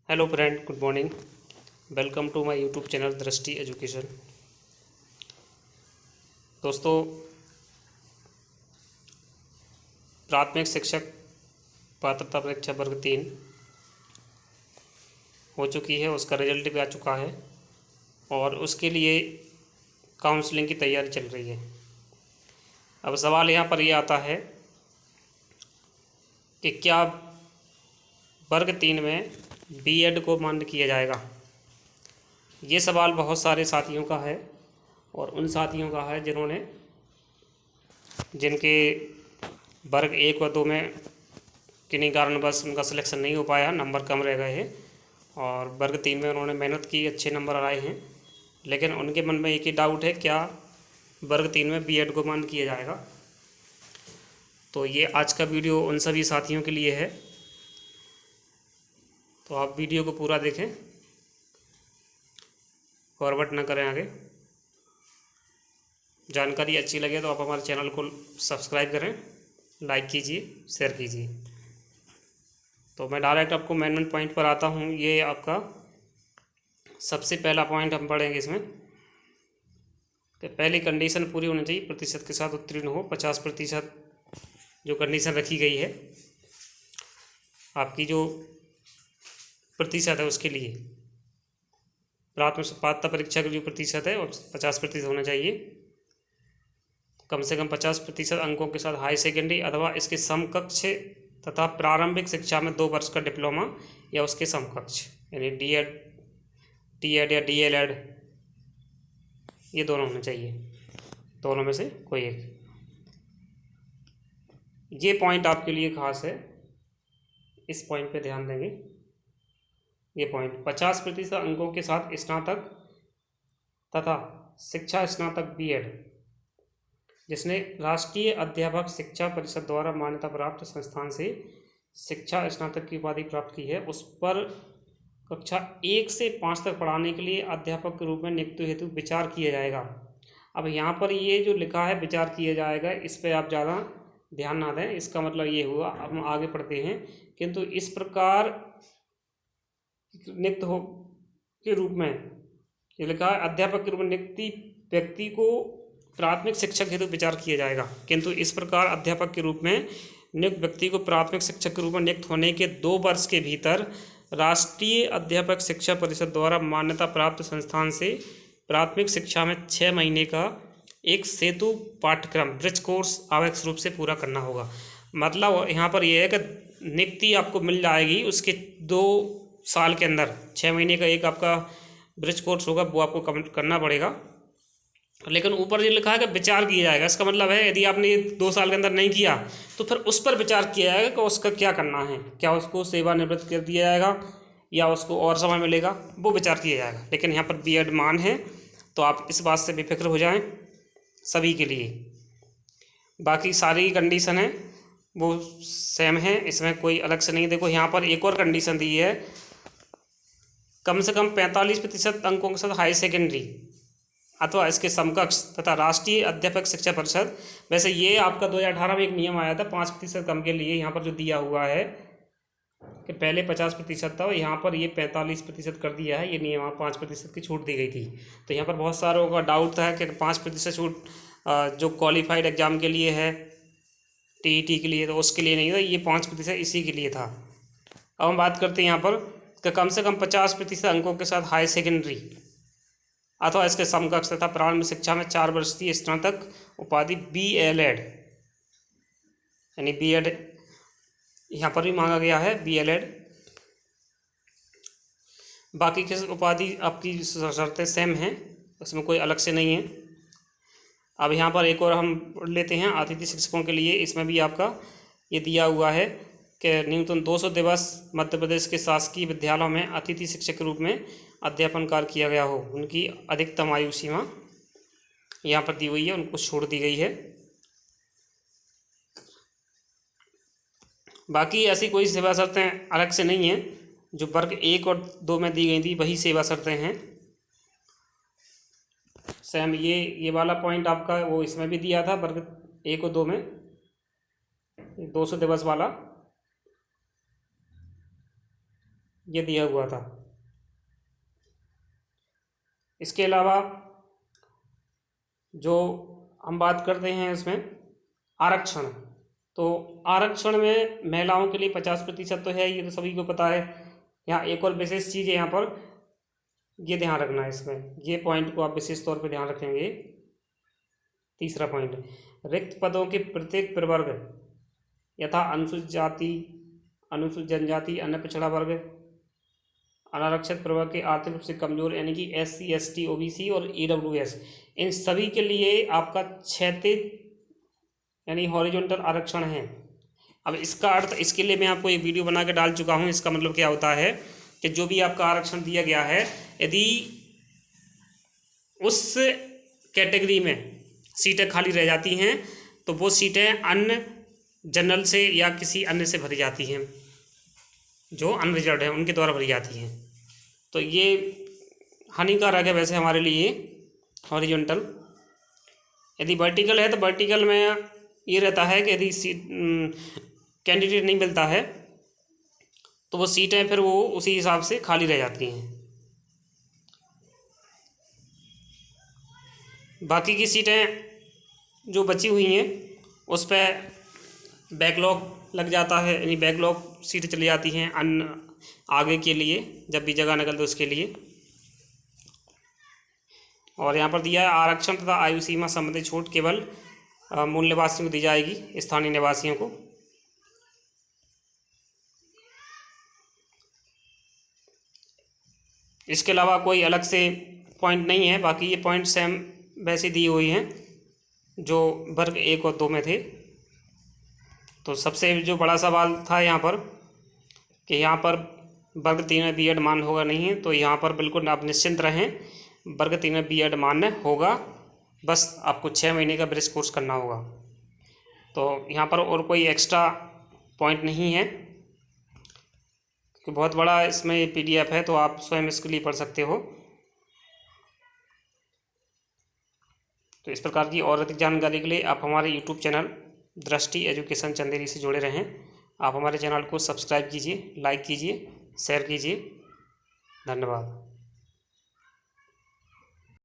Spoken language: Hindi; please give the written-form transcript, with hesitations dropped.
Hello friend, good morning. Welcome to my YouTube channel Drishti education. दोस्तों, प्राथमिक शिक्षक पात्रता परीक्षा वर्ग 3 हो चुकी है। उसका रिजल्ट भी आ चुका है और उसके लिए काउंसलिंग की तैयारी चल रही है। अब सवाल यहाँ पर यह आता है कि क्या वर्ग 3 में बीएड को मान्य किया जाएगा। ये सवाल बहुत सारे साथियों का है और उन साथियों का है जिनके वर्ग 1 व 2 में किन्हीं कारणवश उनका सिलेक्शन नहीं हो पाया, नंबर कम रह गए हैं, और वर्ग 3 में उन्होंने मेहनत की, अच्छे नंबर आए हैं, लेकिन उनके मन में एक ही डाउट है, क्या वर्ग 3 में बीएड को मान्य किया जाएगा। तो ये आज का वीडियो उन सभी साथियों के लिए है, तो आप वीडियो को पूरा देखें, फॉरवर्ड ना करें आगे। जानकारी अच्छी लगे तो आप हमारे चैनल को सब्सक्राइब करें, लाइक कीजिए, शेयर कीजिए। तो मैं डायरेक्ट आपको मेन पॉइंट पर आता हूँ। ये आपका सबसे पहला पॉइंट हम पढ़ेंगे इसमें कि पहली कंडीशन पूरी होनी चाहिए, प्रतिशत के साथ उत्तीर्ण हो। 50% जो कंडीशन रखी गई है आपकी, जो प्रतिशत है उसके लिए, प्राथमिक पात्रता परीक्षा का जो प्रतिशत है वो 50% होना चाहिए। कम से कम 50% अंकों के साथ हाई सेकेंडरी अथवा इसके समकक्ष तथा प्रारंभिक शिक्षा में 2 वर्ष का डिप्लोमा या उसके समकक्ष, यानी डीएड, टीएड या डीएलएड, ये दोनों होने चाहिए, दोनों में से कोई एक। ये पॉइंट आपके लिए खास है, इस पॉइंट पे ध्यान देंगे। ये पॉइंट 50% अंकों के साथ स्नातक तथा शिक्षा स्नातक बीएड जिसने राष्ट्रीय अध्यापक शिक्षा परिषद द्वारा मान्यता प्राप्त संस्थान से शिक्षा स्नातक की उपाधि प्राप्त की है, उस पर कक्षा 1 से 5 तक पढ़ाने के लिए अध्यापक के रूप में नियुक्ति हेतु विचार किया जाएगा। अब यहाँ पर ये जो लिखा है विचार किया जाएगा, इस पर आप ज़्यादा ध्यान ना दें। इसका मतलब ये हुआ, अब हम आगे पढ़ते हैं, किंतु इस प्रकार नियुक्त हो के रूप में ये लिखा है, अध्यापक के रूप में नियुक्ति व्यक्ति को प्राथमिक शिक्षक हेतु विचार किया जाएगा, किंतु इस प्रकार अध्यापक के रूप में नियुक्त व्यक्ति को प्राथमिक शिक्षक के रूप में नियुक्त होने के 2 वर्ष के भीतर राष्ट्रीय अध्यापक शिक्षा परिषद द्वारा मान्यता प्राप्त संस्थान से प्राथमिक शिक्षा में 6 महीने का एक सेतु पाठ्यक्रम ब्रिज कोर्स आवश्यक रूप से पूरा करना होगा। मतलब यहाँ पर यह है कि नियुक्ति आपको मिल जाएगी, उसके 2 साल के अंदर 6 महीने का एक आपका ब्रिज कोर्स होगा, वो आपको कम्प्लीट करना पड़ेगा। लेकिन ऊपर ये लिखा है कि विचार किया जाएगा। इसका मतलब है यदि आपने ये 2 साल के अंदर नहीं किया तो फिर उस पर विचार किया जाएगा कि उसका क्या करना है, क्या उसको सेवानिवृत्त कर दिया जाएगा या उसको और समय मिलेगा, वो विचार किया जाएगा। लेकिन यहाँ पर बीएड मान है, तो आप इस बात से बेफिक्र हो जाएं सभी के लिए। बाकी सारी कंडीशन है वो सेम है, इसमें कोई अलग से नहीं। देखो यहाँ पर एक और कंडीशन दी है, कम से कम 45% अंकों के साथ हाई सेकेंडरी अथवा इसके समकक्ष तथा राष्ट्रीय अध्यापक शिक्षा परिषद। वैसे ये आपका 2018 में एक नियम आया था 5% कम के लिए, यहाँ पर जो दिया हुआ है कि पहले 50% था, यहाँ पर ये 45% कर दिया है। ये नियम 5% की छूट दी गई थी। तो यहाँ पर बहुत सारों का डाउट था कि 5% छूट जो क्वालिफाइड एग्जाम के लिए है, टीईटी के लिए, तो उसके लिए नहीं था, ये 5% इसी के लिए था। अब हम बात करते हैं यहाँ पर कि कम से कम 50% अंकों के साथ हाई सेकेंडरी अथवा इसके समकक्ष तथा प्रारंभिक शिक्षा में 4 वर्ष की स्नातक उपाधि बीएलएड, यानी बीएड यहाँ पर भी मांगा गया है, बीएलएड। बाकी की उपाधि आपकी शर्तें सेम हैं, उसमें कोई अलग से नहीं है। अब यहाँ पर एक और हम लेते हैं अतिथि शिक्षकों के लिए। इसमें भी आपका ये दिया हुआ है कि न्यूनतम 200 दिवस मध्य प्रदेश के शासकीय विद्यालयों में अतिथि शिक्षक के रूप में अध्यापन कार्य किया गया हो। उनकी अधिकतम आयु सीमा यहाँ पर दी हुई है, उनको छोड़ दी गई है। बाकी ऐसी कोई सेवा शर्तें अलग से नहीं हैं, जो वर्ग 1 और 2 में दी गई थी वही सेवा शर्तें हैं सेम। ये वाला पॉइंट आपका वो इसमें भी दिया था, वर्ग 1 और 2 में 200 दिवस वाला। ये दिया हुआ था। इसके अलावा जो हम बात करते हैं इसमें आरक्षण, तो आरक्षण में महिलाओं के लिए 50% तो है, ये तो सभी को पता है। यहाँ एक और विशेष चीज़ है, यहाँ पर ये ध्यान रखना है, इसमें ये पॉइंट को आप विशेष तौर पर ध्यान रखेंगे। तीसरा पॉइंट, रिक्त पदों के प्रत्येक प्रवर्ग यथा अनुसूचित जाति, अनुसूचित जनजाति, अन्य पिछड़ा वर्ग, अनारक्षित प्रवर्ग के आर्थिक रूप से कमजोर यानी कि SC ST OBC और EWS, इन सभी के लिए आपका क्षैतिज यानी हॉरिजॉन्टल आरक्षण है। अब इसका अर्थ, इसके लिए मैं आपको एक वीडियो बना के डाल चुका हूँ। इसका मतलब क्या होता है कि जो भी आपका आरक्षण दिया गया है, यदि उस कैटेगरी में सीटें खाली रह जाती हैं तो वो सीटें अन्य जनरल से या किसी अन्य से भरी जाती हैं, जो अनरिजर्व है उनके द्वारा भरी जाती हैं। तो ये हानिकारक है वैसे हमारे लिए हॉरिजॉन्टल। यदि वर्टिकल है तो वर्टिकल में ये रहता है कि यदि सीट कैंडिडेट नहीं मिलता है तो वो सीटें फिर वो उसी हिसाब से खाली रह जाती हैं। बाकी की सीटें जो बची हुई हैं उस पर बैकलॉग लग जाता है, यानी बैकलॉग सीटें चली जाती हैं अन्य आगे के लिए, जब भी जगह निकलती है उसके लिए। और यहाँ पर दिया है आरक्षण तथा आयु सीमा संबंधी छूट केवल मूल निवासियों को दी जाएगी, स्थानीय निवासियों को। इसके अलावा कोई अलग से पॉइंट नहीं है, बाकी ये पॉइंट सेम वैसे दी हुई हैं जो वर्ग 1 और 2 में थे। तो सबसे जो बड़ा सवाल था यहाँ पर कि यहाँ पर वर्ग 3 में B.Ed मान्य होगा नहीं है, तो यहाँ पर बिल्कुल आप निश्चिंत रहें, वर्ग 3 में B.Ed मान्य होगा। बस आपको 6 महीने का ब्रिज कोर्स करना होगा। तो यहाँ पर और कोई एक्स्ट्रा पॉइंट नहीं है, कि बहुत बड़ा इसमें PDF है, तो आप स्वयं इसके लिए पढ़ सकते हो। तो इस प्रकार की और अधिक जानकारी के लिए आप हमारे YouTube channel Drishti education Chanderi से जुड़े रहें। आप हमारे चैनल को सब्सक्राइब कीजिए, लाइक कीजिए, शेयर कीजिए। धन्यवाद।